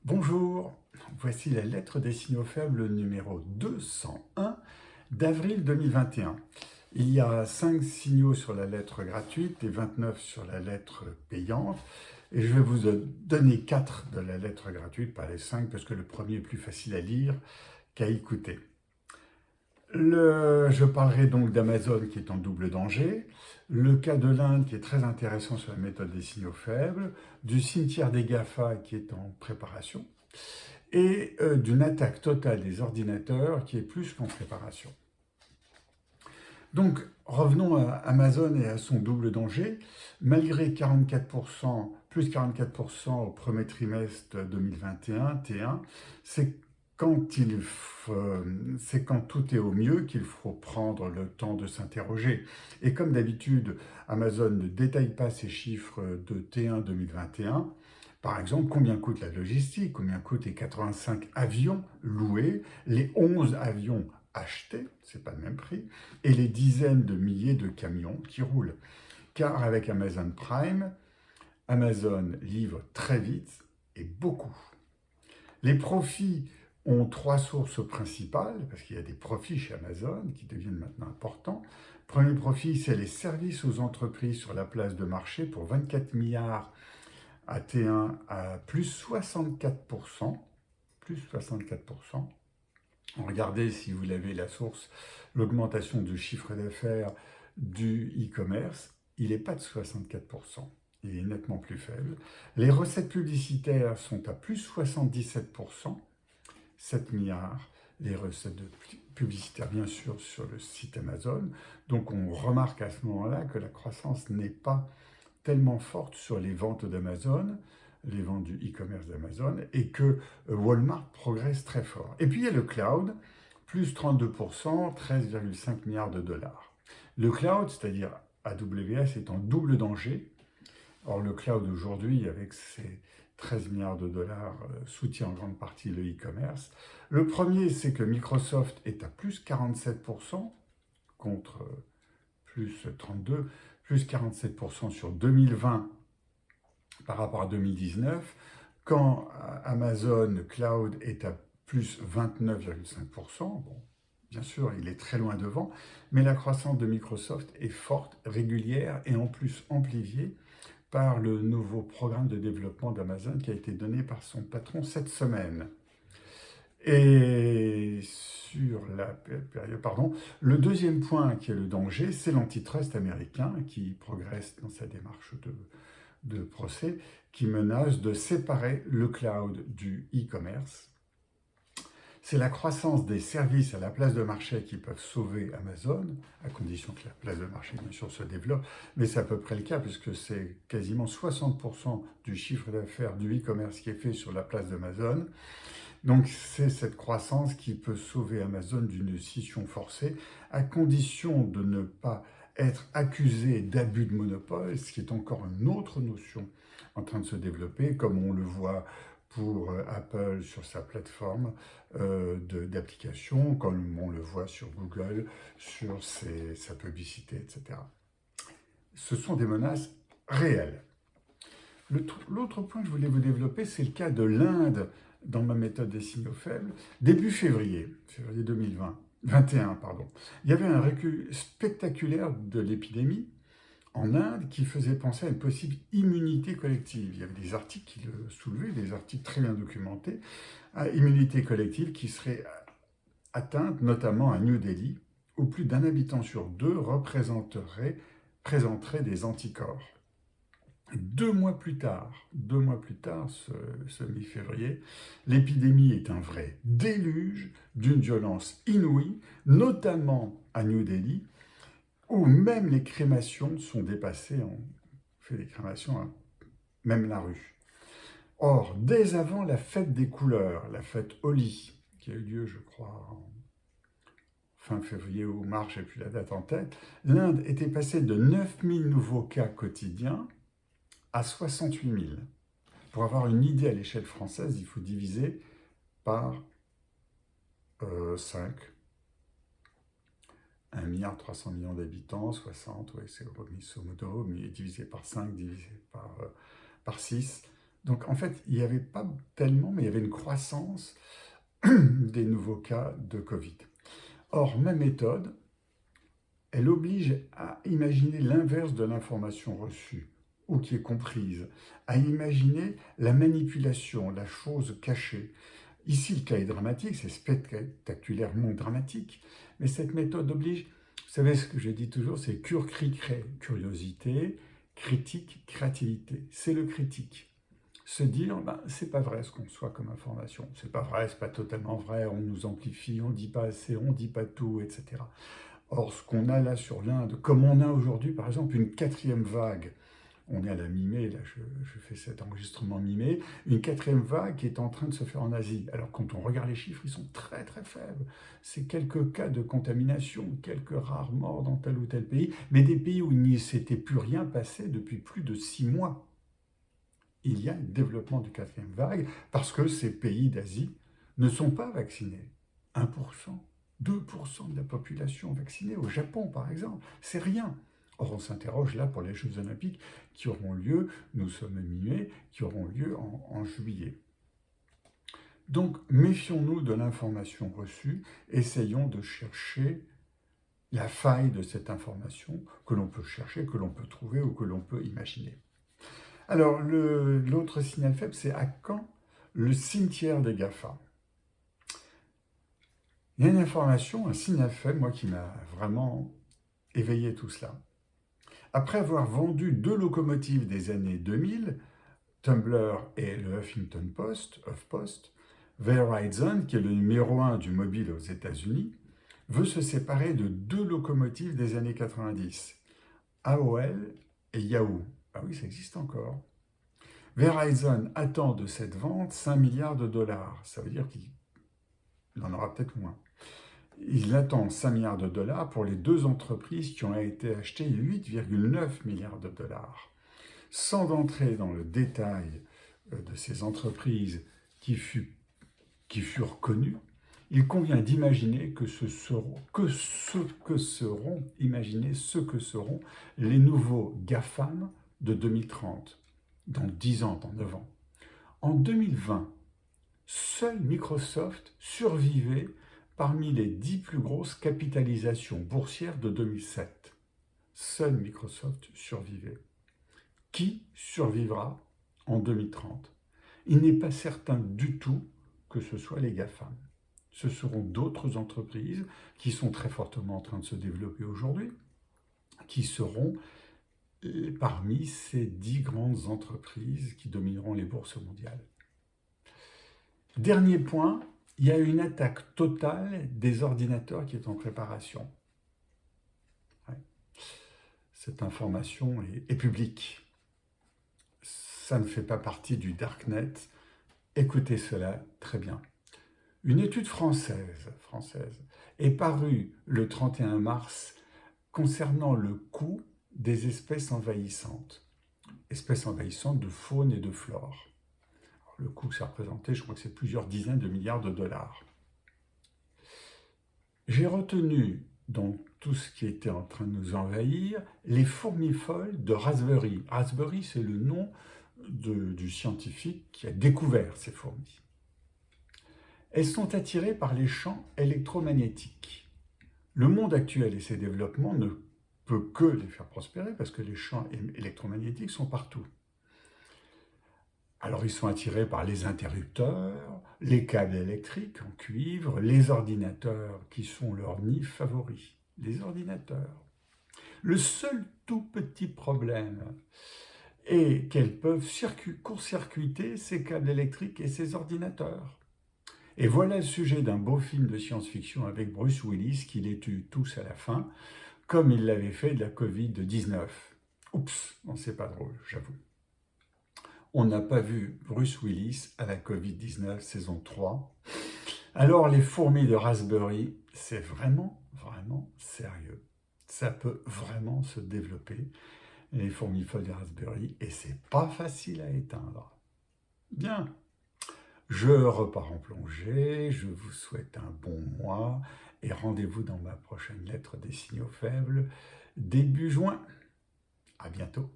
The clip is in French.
Bonjour, voici la lettre des signaux faibles numéro 201 d'avril 2021. Il y a 5 signaux sur la lettre gratuite et 29 sur la lettre payante. Et je vais vous donner 4 de la lettre gratuite, pas les 5, parce que le premier est plus facile à lire qu'à écouter. Je parlerai donc d'Amazon qui est en double danger, le cas de l'Inde qui est très intéressant sur la méthode des signaux faibles, du cimetière des GAFA qui est en préparation, et d'une attaque totale des ordinateurs qui est plus qu'en préparation. Donc, revenons à Amazon et à son double danger. Malgré 44%, plus 44% au premier trimestre 2021, T1, c'est c'est quand tout est au mieux qu'il faut prendre le temps de s'interroger. Et comme d'habitude, Amazon ne détaille pas ses chiffres de T1 2021. Par exemple, combien coûte la logistique, combien coûtent les 85 avions loués, les 11 avions achetés, c'est pas le même prix, et les dizaines de milliers de camions qui roulent. Car avec Amazon Prime, Amazon livre très vite et beaucoup. Les profits ont 3 sources principales, parce qu'il y a des profits chez Amazon qui deviennent maintenant importants. Premier profit, c'est les services aux entreprises sur la place de marché pour 24 milliards à T1 à plus 64%. Plus 64%. Regardez si vous l'avez la source, l'augmentation du chiffre d'affaires du e-commerce, il n'est pas de 64%, il est nettement plus faible. Les recettes publicitaires sont à plus 77%, 7 milliards. Les recettes publicitaires, bien sûr, sur le site Amazon. Donc on remarque à ce moment-là que la croissance n'est pas tellement forte sur les ventes d'Amazon, les ventes du e-commerce d'Amazon, et que Walmart progresse très fort. Et puis il y a le cloud, plus 32%, 13,5 milliards de dollars. Le cloud, c'est-à-dire AWS, est en double danger. Or, le cloud aujourd'hui, avec ses 13 milliards de dollars, soutient en grande partie le e-commerce. Le premier, c'est que Microsoft est à plus 47% contre plus 32%, plus 47% sur 2020 par rapport à 2019, quand Amazon Cloud est à plus 29,5%. Bon, bien sûr, il est très loin devant, mais la croissance de Microsoft est forte, régulière et en plus amplifiée par le nouveau programme de développement d'Amazon qui a été donné par son patron cette semaine. Et sur la période, le deuxième point qui est le danger, c'est l'antitrust américain qui progresse dans sa démarche de procès, qui menace de séparer le cloud du e-commerce. C'est la croissance des services à la place de marché qui peuvent sauver Amazon, à condition que la place de marché, bien sûr, se développe, mais c'est à peu près le cas, puisque c'est quasiment 60% du chiffre d'affaires du e-commerce qui est fait sur la place d'Amazon. Donc c'est cette croissance qui peut sauver Amazon d'une scission forcée, à condition de ne pas être accusé d'abus de monopole, ce qui est encore une autre notion en train de se développer, comme on le voit pour Apple sur sa plateforme d'application, comme on le voit sur Google, sur sa publicité, etc. Ce sont des menaces réelles. L'autre point que je voulais vous développer, c'est le cas de l'Inde dans ma méthode des signaux faibles. Début février 2021, pardon, il y avait un recul spectaculaire de l'épidémie en Inde qui faisait penser à une possible immunité collective. Il y avait des articles qui le soulevaient, des articles très bien documentés, à immunité collective qui serait atteinte, notamment à New Delhi, où plus d'un habitant sur deux présenterait des anticorps. 2 mois plus tard, ce mi-février, l'épidémie est un vrai déluge d'une violence inouïe, notamment à New Delhi, où même les crémations sont dépassées. On fait des crémations à même la rue. Or, dès avant la fête des couleurs, la fête Holi, qui a eu lieu, je crois, en fin février ou mars, j'ai plus la date en tête, l'Inde était passée de 9000 nouveaux cas quotidiens à 68 000. Pour avoir une idée à l'échelle française, il faut diviser par 5. 1,3 milliard d'habitants, 60, oui, c'est grosso modo, mais divisé par 5, divisé par 6. Donc en fait, il n'y avait pas tellement, mais il y avait une croissance des nouveaux cas de Covid. Or, ma méthode, elle oblige à imaginer l'inverse de l'information reçue ou qui est comprise, à imaginer la manipulation, la chose cachée. Ici, le cas est dramatique, c'est spectaculairement dramatique, mais cette méthode oblige, vous savez ce que je dis toujours, c'est cure, cri, crée, curiosité, critique, créativité. C'est le critique. Se dire, ben, c'est pas vrai ce qu'on reçoit comme information, c'est pas vrai, c'est pas totalement vrai, on nous amplifie, on dit pas assez, on dit pas tout, etc. Or, ce qu'on a là sur l'Inde, comme on a aujourd'hui, par exemple, une quatrième vague, on est à la mi-mai, là je fais cet enregistrement mi-mai, une quatrième vague qui est en train de se faire en Asie. Alors quand on regarde les chiffres, ils sont très très faibles. C'est quelques cas de contamination, quelques rares morts dans tel ou tel pays, mais des pays où il ne s'était plus rien passé depuis plus de 6 mois. Il y a un développement du quatrième vague parce que ces pays d'Asie ne sont pas vaccinés. 1%, 2% de la population vaccinée. Au Japon, par exemple, c'est rien. Or, on s'interroge là pour les Jeux Olympiques qui auront lieu, nous sommes mi-mai, qui auront lieu en juillet. Donc, méfions-nous de l'information reçue, essayons de chercher la faille de cette information que l'on peut chercher, que l'on peut trouver ou que l'on peut imaginer. Alors, l'autre signal faible, c'est à quand le cimetière des GAFA? Il y a une information, un signal faible, moi, qui m'a vraiment éveillé tout cela. Après avoir vendu 2 locomotives des années 2000, Tumblr et le Huffington Post, HuffPost, Verizon, qui est le numéro 1 du mobile aux États-Unis, veut se séparer de 2 locomotives des années 90, AOL et Yahoo. Ah oui, ça existe encore. Verizon attend de cette vente 5 milliards de dollars. Ça veut dire qu'il en aura peut-être moins. Il attend 5 milliards de dollars pour les 2 entreprises qui ont été achetées 8,9 milliards de dollars. Sans entrer dans le détail de ces entreprises qui furent connues, il convient d'imaginer ce que seront les nouveaux GAFAM de 2030, dans 10 ans, dans 9 ans. En 2020, seul Microsoft survivait parmi les 10 plus grosses capitalisations boursières de 2007. Seul Microsoft survivait. Qui survivra en 2030? Il n'est pas certain du tout que ce soit les GAFAM. Ce seront d'autres entreprises qui sont très fortement en train de se développer aujourd'hui, qui seront parmi ces 10 grandes entreprises qui domineront les bourses mondiales. Dernier point, il y a une attaque totale des ordinateurs qui est en préparation. Cette information est publique. Ça ne fait pas partie du Darknet. Écoutez cela très bien. Une étude française est parue le 31 mars concernant le coût des espèces envahissantes de faune et de flore. Alors, le coût que ça représentait, je crois que c'est plusieurs dizaines de milliards de dollars. J'ai retenu dans tout ce qui était en train de nous envahir les fourmis-folles de Raspberry. Raspberry, c'est le nom du scientifique qui a découvert ces fourmis. Elles sont attirées par les champs électromagnétiques. Le monde actuel et ses développements ne peut que les faire prospérer parce que les champs électromagnétiques sont partout. Alors ils sont attirés par les interrupteurs, les câbles électriques en cuivre, les ordinateurs qui sont leur nid favori. Les ordinateurs. Le seul tout petit problème est qu'elles peuvent court-circuiter ces câbles électriques et ces ordinateurs. Et voilà le sujet d'un beau film de science-fiction avec Bruce Willis qui les tue tous à la fin, comme il l'avait fait de la Covid-19. Oups, non, c'est pas drôle, j'avoue. On n'a pas vu Bruce Willis à la Covid-19 saison 3. Alors les fourmis de Raspberry, c'est vraiment, vraiment sérieux. Ça peut vraiment se développer, les fourmis folles de Raspberry, et c'est pas facile à éteindre. Bien. Je repars en plongée, je vous souhaite un bon mois et rendez-vous dans ma prochaine lettre des signaux faibles, début juin. À bientôt.